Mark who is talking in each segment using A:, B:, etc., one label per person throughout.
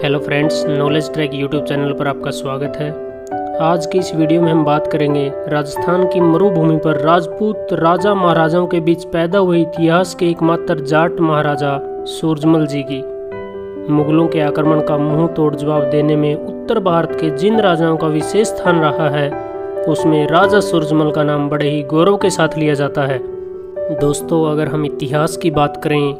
A: Hello friends, knowledge track YouTube channel पर आपका स्वागत है। आज की इस वीडियो में हम बात करेंगे राजस्थान की मरुभूमि पर राजपूत राजा महाराजाओं के बीच पैदा हुए इतिहास के एकमात्र जाट महाराजा सूरजमल जी की। मुगलों के आक्रमण का मुंह तोड़ जवाब देने में उत्तर भारत के जिन राजाओं का विशेष स्थान रहा है, उसमें राजा सूरजमल का नाम बड़े ही गौरव के साथ लिया जाता है। दोस्तों, अगर हम इतिहास की बात करें,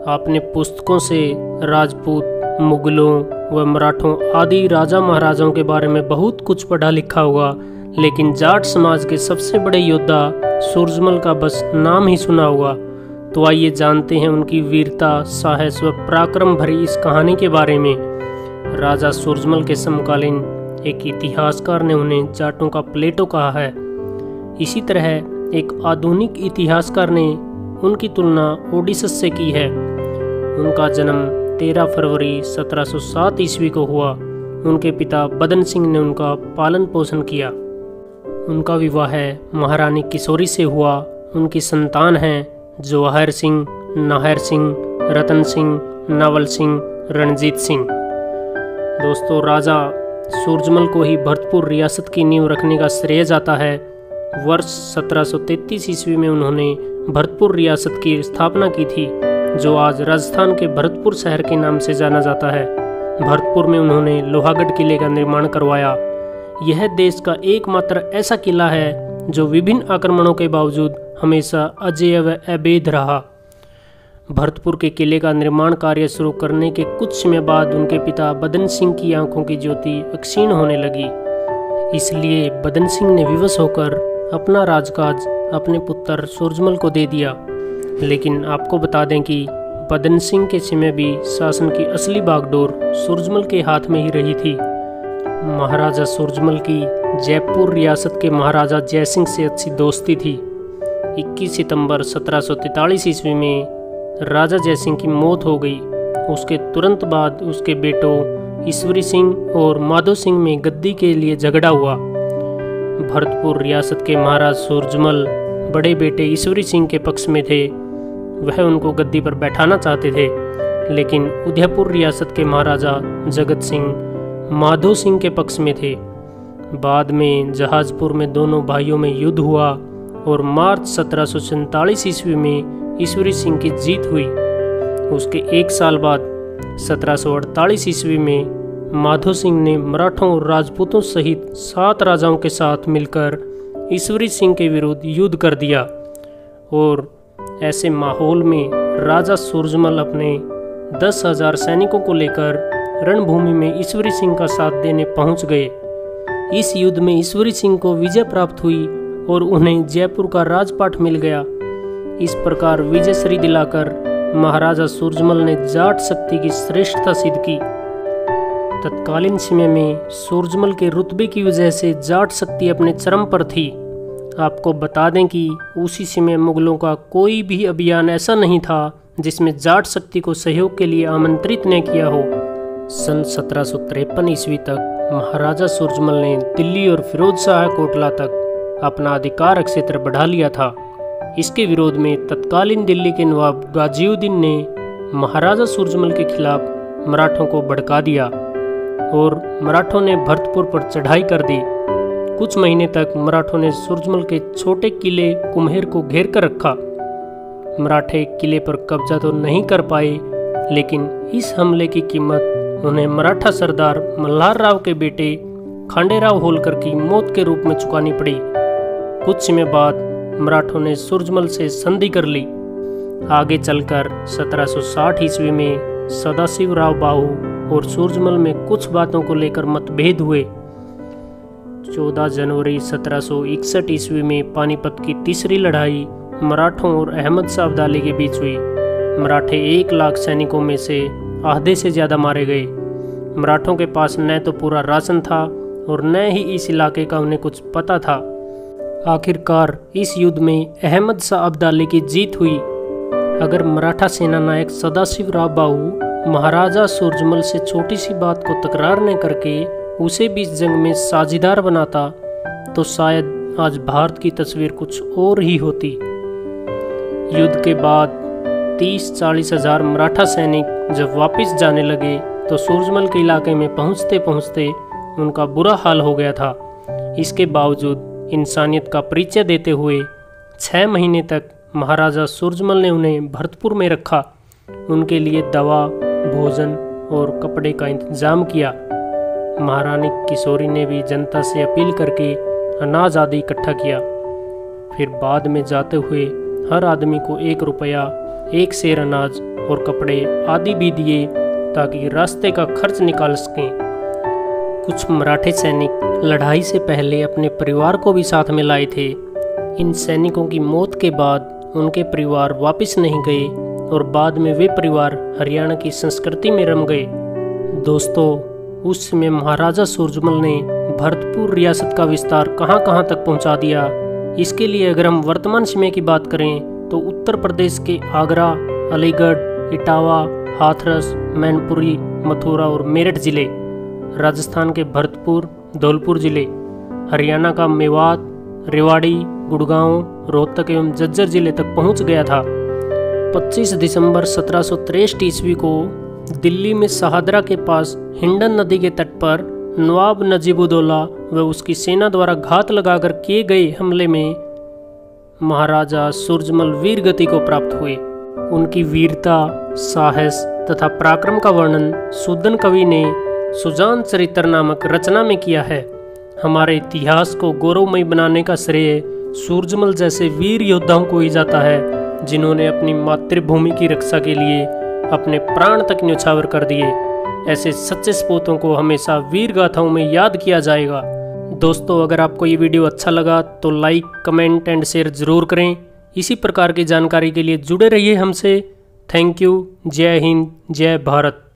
A: आपने पुस्तकों से राजपूत, मुगलों व मराठों आदि राजा महाराजाओं के बारे में बहुत कुछ पढ़ा लिखा होगा, लेकिन जाट समाज के सबसे बड़े योद्धा सूरजमल का बस नाम ही सुना होगा। तो आइए जानते हैं उनकी वीरता, साहस व पराक्रम भरी इस कहानी के बारे में। राजा सूरजमल के समकालीन एक इतिहासकार ने उन्हें जाटों का प्लेटो कहा है। इसी तरह एक आधुनिक इतिहासकार ने उनकी तुलना ओडिसस से की है। उनका जन्म 13 फरवरी 1707 ईस्वी को हुआ। उनके पिता बदन सिंह ने उनका पालन पोषण किया। उनका विवाह महारानी किशोरी से हुआ। उनकी संतान हैं जवाहर सिंह, नाहर सिंह, रतन सिंह, नावल सिंह, रणजीत सिंह। दोस्तों, राजा सूरजमल को ही भरतपुर रियासत की नींव रखने का श्रेय जाता है। वर्ष 1733 ईस्वी में उन्होंने भरतपुर रियासत की स्थापना की थी, जो आज राजस्थान के भरतपुर शहर के नाम से जाना जाता है। भरतपुर में उन्होंने लोहागढ़ किले का निर्माण करवाया। यह देश का एकमात्र ऐसा किला है जो विभिन्न आक्रमणों के बावजूद हमेशा अजेय व अभेद रहा। भरतपुर के किले का निर्माण कार्य शुरू करने के कुछ समय बाद उनके पिता बदन सिंह की आंखों की ज्योति क्षीण होने लगी। इसलिए बदन सिंह ने विवश होकर अपना राजकाज अपने पुत्र सूरजमल को दे दिया। लेकिन आपको बता दें कि बदन सिंह के समय भी शासन की असली बागडोर सूरजमल के हाथ में ही रही थी। महाराजा सूरजमल की जयपुर रियासत के महाराजा जयसिंह से अच्छी दोस्ती थी। 21 सितंबर 1743 ईस्वी में राजा जयसिंह की मौत हो गई। उसके तुरंत बाद उसके बेटों ईश्वरी सिंह और माधो सिंह में गद्दी के लिए झगड़ा हुआ। भरतपुर रियासत के महाराज सूरजमल बड़े बेटे ईश्वरी सिंह के पक्ष में थे। वह उनको गद्दी पर बैठाना चाहते थे, लेकिन उदयपुर रियासत के महाराजा जगत सिंह माधो सिंह के पक्ष में थे। बाद में जहाजपुर में दोनों भाइयों में युद्ध हुआ और मार्च 1747 ईस्वी में ईश्वरी सिंह की जीत हुई। उसके एक साल बाद 1748 ईस्वी में माधो सिंह ने मराठों और राजपूतों सहित 7 राजाओं के साथ मिलकर ईश्वरी सिंह के विरुद्ध युद्ध कर दिया। और ऐसे माहौल में राजा सूरजमल अपने 10,000 सैनिकों को लेकर रणभूमि में ईश्वरी सिंह का साथ देने पहुंच गए। इस युद्ध में ईश्वरी सिंह को विजय प्राप्त हुई और उन्हें जयपुर का राजपाट मिल गया। इस प्रकार विजय श्री दिलाकर महाराजा सूरजमल ने जाट शक्ति की श्रेष्ठता सिद्ध की। तत्कालीन समय में सूरजमल के रुतबे की वजह से जाट शक्ति अपने चरम पर थी। आपको बता दें कि उसी समय मुगलों का कोई भी अभियान ऐसा नहीं था जिसमें जाट शक्ति को सहयोग के लिए आमंत्रित न किया हो। सन 1753 ईस्वी तक महाराजा सूरजमल ने दिल्ली और फिरोज शाह कोटला तक अपना अधिकार क्षेत्र बढ़ा लिया था। इसके विरोध में तत्कालीन दिल्ली के नवाब गाजिउद्दीन ने महाराजा सूरजमल के खिलाफ मराठों को भड़का दिया और मराठों ने भरतपुर पर चढ़ाई कर दी। कुछ महीने तक मराठों ने सूरजमल के छोटे किले कुम्हेर को घेर कर रखा। मराठे किले पर कब्जा तो नहीं कर पाए, लेकिन इस हमले की कीमत उन्हें मराठा सरदार मल्हार राव के बेटे खांडेराव होलकर की मौत के रूप में चुकानी पड़ी। कुछ समय बाद मराठों ने सूरजमल से संधि कर ली। आगे चलकर 1760 ईस्वी में सदाशिव राव बाहू और सूरजमल में कुछ बातों को लेकर मतभेद हुए। 14 जनवरी 1761 ईस्वी में पानीपत की तीसरी लड़ाई मराठों और अहमद शाह अब्दाली के बीच हुई। मराठे 1 लाख सैनिकों में से आधे से ज़्यादा मारे गए। मराठों के पास न तो पूरा राशन था और न ही इस इलाके का उन्हें कुछ पता था। आखिरकार इस युद्ध में अहमद शाह अब्दाली की जीत हुई। अगर मराठा सेना नायक सदाशिव राव बाहू महाराजा सूरजमल से छोटी सी बात को तकरार न करके उसे भी इस जंग में साझीदार बनाता, तो शायद आज भारत की तस्वीर कुछ और ही होती। युद्ध के बाद 30-40 हजार मराठा सैनिक जब वापस जाने लगे तो सूरजमल के इलाके में पहुंचते पहुंचते उनका बुरा हाल हो गया था। इसके बावजूद इंसानियत का परिचय देते हुए 6 महीने तक महाराजा सूरजमल ने उन्हें भरतपुर में रखा। उनके लिए दवा, भोजन और कपड़े का इंतजाम किया। महारानी किशोरी ने भी जनता से अपील करके अनाज आदि इकट्ठा किया। फिर बाद में जाते हुए हर आदमी को 1 रुपया, 1 सेर अनाज और कपड़े आदि भी दिए ताकि रास्ते का खर्च निकाल सकें। कुछ मराठे सैनिक लड़ाई से पहले अपने परिवार को भी साथ में लाए थे। इन सैनिकों की मौत के बाद उनके परिवार वापस नहीं गए और बाद में वे परिवार हरियाणा की संस्कृति में रम गए। दोस्तों, उस समय महाराजा सूरजमल ने भरतपुर रियासत का विस्तार कहां-कहां तक पहुंचा दिया। इसके लिए अगर हम वर्तमान समय की बात करें तो उत्तर प्रदेश के आगरा, अलीगढ़, इटावा, हाथरस, मैनपुरी, मथुरा और मेरठ जिले, राजस्थान के भरतपुर, धौलपुर जिले, हरियाणा का मेवात, रेवाड़ी, गुड़गांव, रोहतक एवं झज्जर जिले तक पहुंच गया था। 25 दिसंबर 1763 ईस्वी को दिल्ली में शहादरा के पास हिंडन नदी के तट पर नवाब नजीबुद्दौला व उसकी सेना द्वारा घात लगाकर किए गए हमले में महाराजा सूरजमल वीर गति को प्राप्त हुए। उनकी वीरता, साहस तथा पराक्रम का वर्णन सूदन कवि ने सुजान चरित्र नामक रचना में किया है। हमारे इतिहास को गौरवमय बनाने का श्रेय सूरजमल जैसे वीर योद्धाओं को ही जाता है, जिन्होंने अपनी मातृभूमि की रक्षा के लिए अपने प्राण तक न्यौछावर कर दिए। ऐसे सच्चे सपूतों को हमेशा वीर गाथाओं में याद किया जाएगा। दोस्तों, अगर आपको ये वीडियो अच्छा लगा तो लाइक, कमेंट एंड शेयर जरूर करें। इसी प्रकार की जानकारी के लिए जुड़े रहिए हमसे। Thank you. जय हिंद, जय भारत।